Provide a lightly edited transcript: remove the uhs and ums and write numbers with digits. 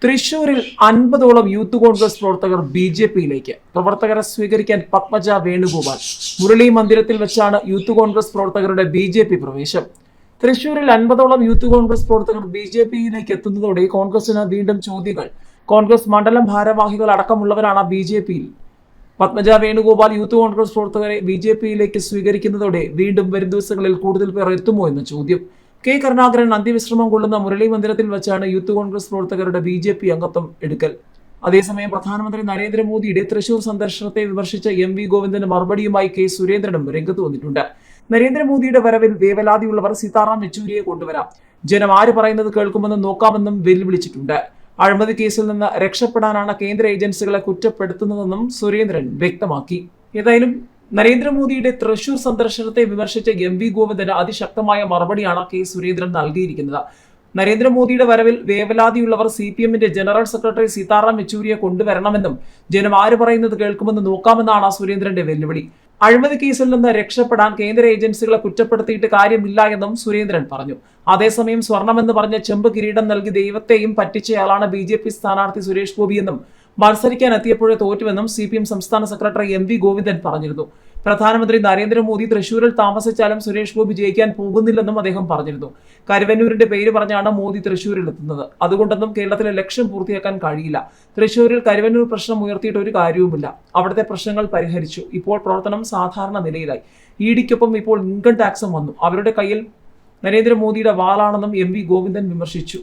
തൃശൂരിൽ 50ഓളം യൂത്ത് കോൺഗ്രസ് പ്രവർത്തകർ ബി.ജെ.പിയിലേക്ക്. പ്രവർത്തകരെ സ്വീകരിക്കാൻ പത്മജ വേണുഗോപാൽ. മുരളി മന്ദിരത്തിൽ വെച്ചാണ് യൂത്ത് കോൺഗ്രസ് പ്രവർത്തകരുടെ ബി.ജെ.പി പ്രവേശം. തൃശൂരിൽ 50ഓളം യൂത്ത് കോൺഗ്രസ് പ്രവർത്തകർ ബി.ജെ.പിയിലേക്ക് എത്തുന്നതോടെ കോൺഗ്രസിന് വീണ്ടും ചോദ്യങ്ങൾ. കോൺഗ്രസ് മണ്ഡലം ഭാരവാഹികൾ അടക്കമുള്ളവരാണ് ബി.ജെ.പിയിൽ. പത്മജ വേണുഗോപാൽ യൂത്ത് കോൺഗ്രസ് പ്രവർത്തകരെ ബി.ജെ.പിയിലേക്ക് സ്വീകരിക്കുന്നതോടെ വീണ്ടും വരും ദിവസങ്ങളിൽ കൂടുതൽ പേർ എത്തുമോ എന്ന ചോദ്യം. കെ കരുണാകരൻ അന്ത്യവിശ്രമം കൊള്ളുന്ന മുരളി മന്ദിരത്തിൽ വെച്ചാണ് യൂത്ത് കോൺഗ്രസ് പ്രവർത്തകരുടെ ബി.ജെ.പി അംഗത്വം എടുക്കൽ. അതേസമയം പ്രധാനമന്ത്രി നരേന്ദ്രമോദിയുടെ തൃശൂർ സന്ദർശനത്തെ വിമർശിച്ച എം വി ഗോവിന്ദന് മറുപടിയുമായി കെ സുരേന്ദ്രനും രംഗത്ത് വന്നിട്ടുണ്ട്. നരേന്ദ്രമോദിയുടെ വരവിൽ വേവലാതിയുള്ളവർ സീതാറാം യെച്ചൂരിയെ കൊണ്ടുവരാം, ജനം ആര് പറയുന്നത് കേൾക്കുമെന്ന് നോക്കാമെന്നും വെല്ലുവിളിച്ചിട്ടുണ്ട്. അഴിമതി കേസിൽ നിന്ന് രക്ഷപ്പെടാനാണ് കേന്ദ്ര ഏജൻസികളെ കുറ്റപ്പെടുത്തുന്നതെന്നും സുരേന്ദ്രൻ വ്യക്തമാക്കി. ഏതായാലും നരേന്ദ്രമോദിയുടെ തൃശൂർ സന്ദർശനത്തെ വിമർശിച്ച എം വി ഗോവിന്ദന് അതിശക്തമായ മറുപടിയാണ് കെ സുരേന്ദ്രൻ നൽകിയിരിക്കുന്നത്. നരേന്ദ്രമോദിയുടെ വരവിൽ വേവലാതിയുള്ളവർ CPM-ന്റെ ജനറൽ സെക്രട്ടറി സീതാറാം യെച്ചൂരിയെ കൊണ്ടുവരണമെന്നും ജനം ആര് പറയുന്നത് കേൾക്കുമെന്ന് നോക്കാമെന്നാണ് സുരേന്ദ്രന്റെ വെല്ലുവിളി. അഴിമതി കേസിൽ നിന്ന് രക്ഷപ്പെടാൻ കേന്ദ്ര ഏജൻസികളെ കുറ്റപ്പെടുത്തിയിട്ട് കാര്യമില്ല എന്നും സുരേന്ദ്രൻ പറഞ്ഞു. അതേസമയം സ്വർണമെന്ന് പറഞ്ഞ ചെമ്പ് കിരീടം നൽകി ദൈവത്തെയും പറ്റിച്ചയാളാണ് ബി.ജെ.പി സ്ഥാനാർത്ഥി സുരേഷ് ഗോപിയെന്നും മത്സരിക്കാൻ എത്തിയപ്പോഴേ തോറ്റുവെന്നും CPM സംസ്ഥാന സെക്രട്ടറി എം വി ഗോവിന്ദൻ പറഞ്ഞിരുന്നു. പ്രധാനമന്ത്രി നരേന്ദ്രമോദി തൃശൂരിൽ താമസിച്ചാലും സുരേഷ് ഗോപി ജയിക്കാൻ പോകുന്നില്ലെന്നും അദ്ദേഹം പറഞ്ഞിരുന്നു. കരുവന്നൂരിന്റെ പേര് പറഞ്ഞാണ് മോദി തൃശൂരിൽ എത്തുന്നത്. അതുകൊണ്ടൊന്നും കേരളത്തിലെ ലക്ഷ്യം പൂർത്തിയാക്കാൻ കഴിയില്ല. തൃശൂരിൽ കരുവന്നൂർ പ്രശ്നം ഉയർത്തിയിട്ട് ഒരു കാര്യവുമില്ല. അവിടുത്തെ പ്രശ്നങ്ങൾ പരിഹരിച്ചു. ഇപ്പോൾ പ്രവർത്തനം സാധാരണ നിലയിലായി. ഇഡിക്കൊപ്പം ഇപ്പോൾ ഇൻകം ടാക്സും വന്നു. അവരുടെ കയ്യിൽ നരേന്ദ്രമോദിയുടെ വാളാണെന്നും എം വി ഗോവിന്ദൻ വിമർശിച്ചു.